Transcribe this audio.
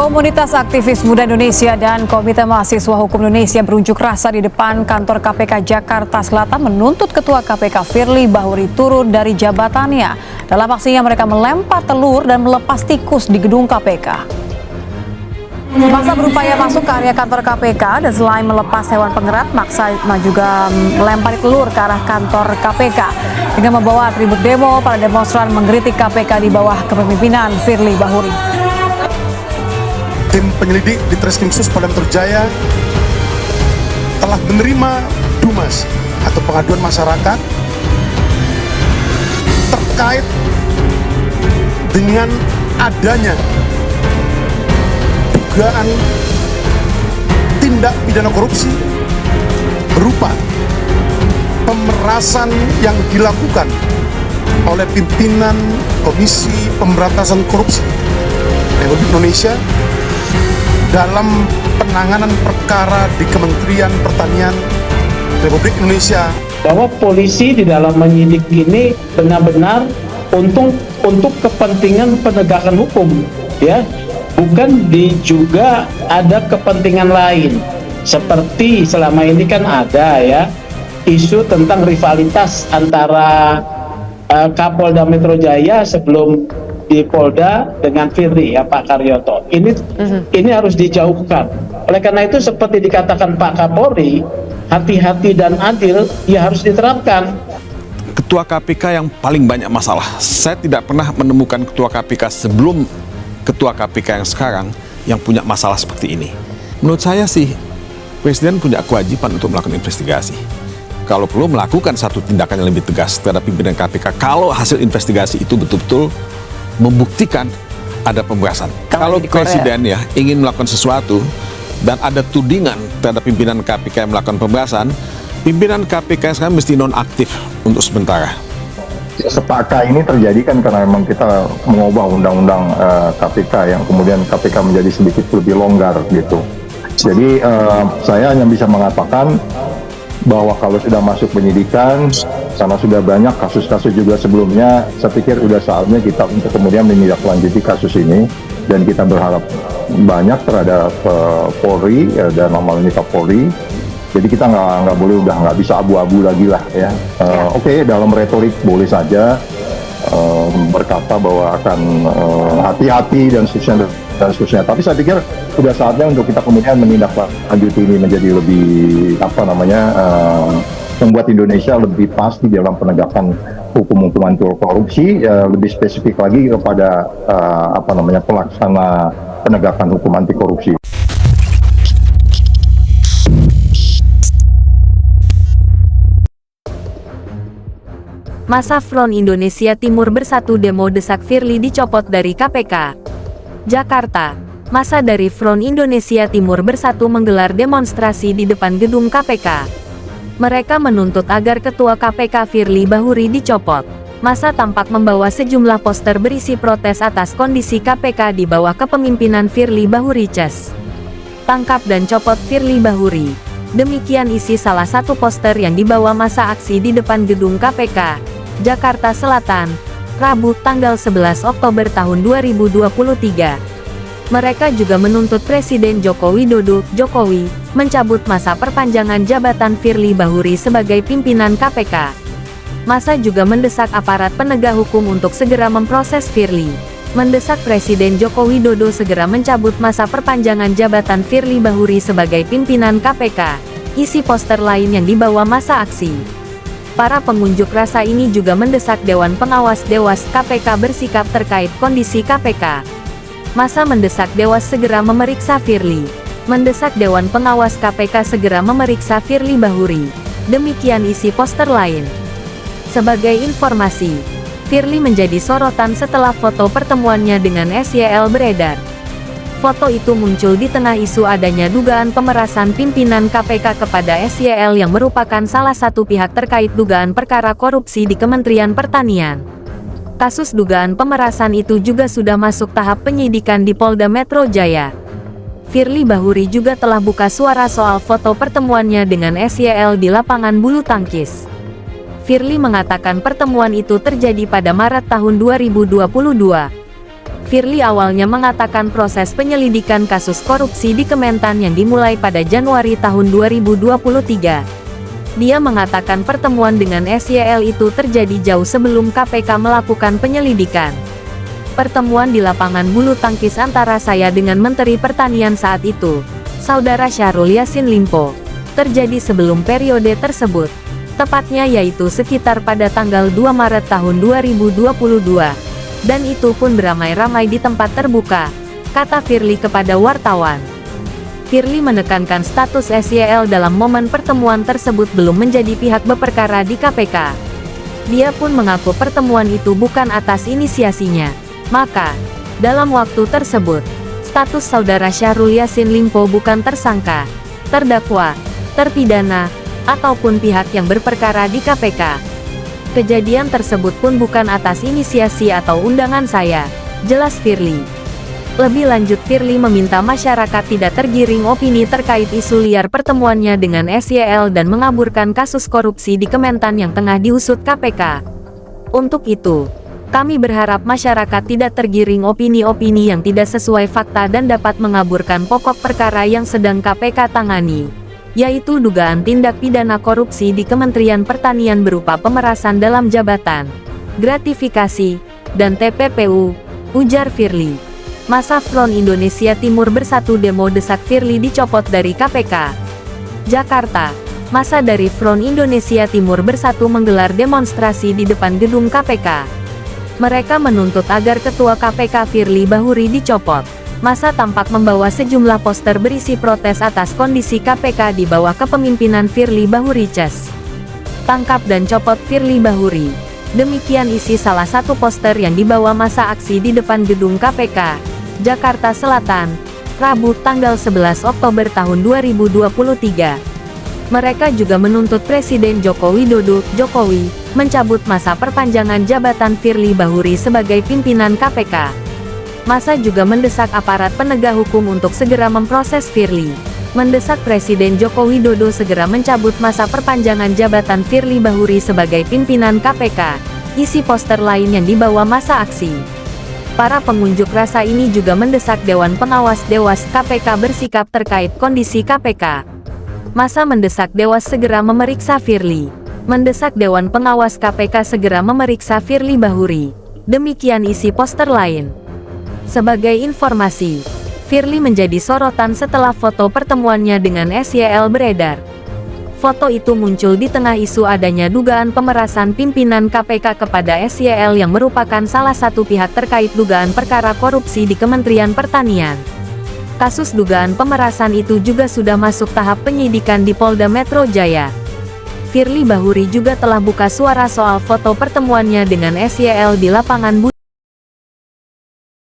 Komunitas aktivis muda Indonesia dan Komite Mahasiswa Hukum Indonesia berunjuk rasa di depan kantor KPK Jakarta Selatan menuntut Ketua KPK Firly Bahuri turun dari jabatannya. Dalam aksinya mereka melempar telur dan melepas tikus di gedung KPK. Masa berupaya masuk ke area kantor KPK dan selain melepas hewan pengerat, massa juga melempari telur ke arah kantor KPK. Dengan membawa atribut demo, para demonstran mengkritik KPK di bawah kepemimpinan Firly Bahuri. Tim penyelidik di Treskrimsus Polda Metro Jaya telah menerima dumas atau pengaduan masyarakat terkait dengan adanya dugaan tindak pidana korupsi berupa pemerasan yang dilakukan oleh pimpinan Komisi Pemberantasan Korupsi Republik Indonesia dalam penanganan perkara di Kementerian Pertanian Republik Indonesia. Bahwa polisi di dalam menyidik ini benar-benar untuk kepentingan penegakan hukum, ya, bukan juga ada kepentingan lain. Seperti selama ini kan ada ya isu tentang rivalitas antara Kapolda Metro Jaya sebelum di Polda dengan Firly ya Pak Karyoto. Ini harus dijauhkan. Oleh karena itu seperti dikatakan Pak Kapolri, hati-hati dan adil ya harus diterapkan. Ketua KPK yang paling banyak masalah. Saya tidak pernah menemukan ketua KPK sebelum ketua KPK yang sekarang yang punya masalah seperti ini. Menurut saya sih Presiden punya kewajiban untuk melakukan investigasi. Kalau perlu melakukan satu tindakan yang lebih tegas terhadap pimpinan KPK kalau hasil investigasi itu betul-betul membuktikan ada pemerasan. Kalau Presiden ya ingin melakukan sesuatu dan ada tudingan terhadap pimpinan KPK yang melakukan pemerasan, pimpinan KPK sekarang mesti nonaktif untuk sementara. Sepaka ini terjadi kan karena memang kita mengubah undang-undang KPK yang kemudian KPK menjadi sedikit lebih longgar gitu. Jadi saya hanya bisa mengatakan bahwa kalau sudah masuk penyidikan, karena sudah banyak kasus-kasus juga sebelumnya, saya pikir sudah saatnya kita untuk kemudian menindaklanjuti kasus ini, dan kita berharap banyak terhadap Polri dan dalam ini Kapolri. Jadi kita nggak boleh, udah nggak bisa abu-abu lagi lah ya. Oke, dalam retorik boleh saja berkata bahwa akan hati-hati dan seterusnya. Tapi saya pikir sudah saatnya untuk kita kemudian menindaklanjuti ini menjadi lebih membuat Indonesia lebih pasti dalam penegakan hukum anti korupsi, lebih spesifik lagi kepada pelaksana penegakan hukum anti korupsi. Massa Front Indonesia Timur Bersatu demo desak Firly dicopot dari KPK. Jakarta, massa dari Front Indonesia Timur Bersatu menggelar demonstrasi di depan gedung KPK. Mereka menuntut agar Ketua KPK Firly Bahuri dicopot. Massa tampak membawa sejumlah poster berisi protes atas kondisi KPK di bawah kepemimpinan Firly Bahuri Ces. Tangkap dan copot Firly Bahuri. Demikian isi salah satu poster yang dibawa massa aksi di depan gedung KPK, Jakarta Selatan, Rabu tanggal 11 Oktober tahun 2023. Mereka juga menuntut Presiden Joko Widodo, Jokowi, mencabut masa perpanjangan jabatan Firly Bahuri sebagai pimpinan KPK. Massa juga mendesak aparat penegak hukum untuk segera memproses Firly. Mendesak Presiden Joko Widodo segera mencabut masa perpanjangan jabatan Firly Bahuri sebagai pimpinan KPK. Isi poster lain yang dibawa massa aksi. Para pengunjuk rasa ini juga mendesak Dewan Pengawas Dewas KPK bersikap terkait kondisi KPK. Massa mendesak Dewas segera memeriksa Firly. Mendesak Dewan Pengawas KPK segera memeriksa Firly Bahuri. Demikian isi poster lain. Sebagai informasi, Firly menjadi sorotan setelah foto pertemuannya dengan SYL beredar. Foto itu muncul di tengah isu adanya dugaan pemerasan pimpinan KPK kepada SYL yang merupakan salah satu pihak terkait dugaan perkara korupsi di Kementerian Pertanian. Kasus dugaan pemerasan itu juga sudah masuk tahap penyidikan di Polda Metro Jaya. Firly Bahuri juga telah buka suara soal foto pertemuannya dengan SYL di lapangan bulu tangkis. Firly mengatakan pertemuan itu terjadi pada Maret tahun 2022. Firly awalnya mengatakan proses penyelidikan kasus korupsi di Kementan yang dimulai pada Januari tahun 2023. Dia mengatakan pertemuan dengan SYL itu terjadi jauh sebelum KPK melakukan penyelidikan. Pertemuan di lapangan bulu tangkis antara saya dengan Menteri Pertanian saat itu, Saudara Syahrul Yassin Limpo, terjadi sebelum periode tersebut. Tepatnya yaitu sekitar pada tanggal 2 Maret tahun 2022. Dan itu pun beramai-ramai di tempat terbuka, kata Firly kepada wartawan. Firly menekankan status SYL dalam momen pertemuan tersebut belum menjadi pihak berperkara di KPK. Dia pun mengaku pertemuan itu bukan atas inisiasinya. Maka, dalam waktu tersebut, status Saudara Syahrul Yassin Limpo bukan tersangka, terdakwa, terpidana, ataupun pihak yang berperkara di KPK. Kejadian tersebut pun bukan atas inisiasi atau undangan saya, jelas Firly. Lebih lanjut Firly meminta masyarakat tidak tergiring opini terkait isu liar pertemuannya dengan SYL dan mengaburkan kasus korupsi di Kementan yang tengah diusut KPK. Untuk itu, kami berharap masyarakat tidak tergiring opini-opini yang tidak sesuai fakta dan dapat mengaburkan pokok perkara yang sedang KPK tangani, yaitu dugaan tindak pidana korupsi di Kementerian Pertanian berupa pemerasan dalam jabatan, gratifikasi, dan TPPU, ujar Firly. Masa Front Indonesia Timur Bersatu demo desak Firly dicopot dari KPK. Jakarta, masa dari Front Indonesia Timur Bersatu menggelar demonstrasi di depan gedung KPK. Mereka menuntut agar Ketua KPK Firly Bahuri dicopot. Masa tampak membawa sejumlah poster berisi protes atas kondisi KPK di bawah kepemimpinan Firly Bahuri Ces. Tangkap dan copot Firly Bahuri. Demikian isi salah satu poster yang dibawa masa aksi di depan gedung KPK, Jakarta Selatan, Rabu tanggal 11 Oktober tahun 2023. Mereka juga menuntut Presiden Joko Widodo, Jokowi, mencabut masa perpanjangan jabatan Firly Bahuri sebagai pimpinan KPK. Masa juga mendesak aparat penegak hukum untuk segera memproses Firly. Mendesak Presiden Joko Widodo segera mencabut masa perpanjangan jabatan Firly Bahuri sebagai pimpinan KPK. Isi poster lain yang dibawa masa aksi. Para pengunjuk rasa ini juga mendesak Dewan Pengawas Dewas KPK bersikap terkait kondisi KPK. Masa mendesak Dewas segera memeriksa Firly. Mendesak Dewan Pengawas KPK segera memeriksa Firly Bahuri. Demikian isi poster lain. Sebagai informasi, Firly menjadi sorotan setelah foto pertemuannya dengan SYL beredar. Foto itu muncul di tengah isu adanya dugaan pemerasan pimpinan KPK kepada SYL yang merupakan salah satu pihak terkait dugaan perkara korupsi di Kementerian Pertanian. Kasus dugaan pemerasan itu juga sudah masuk tahap penyidikan di Polda Metro Jaya. Firly Bahuri juga telah buka suara soal foto pertemuannya dengan SYL di lapangan bulu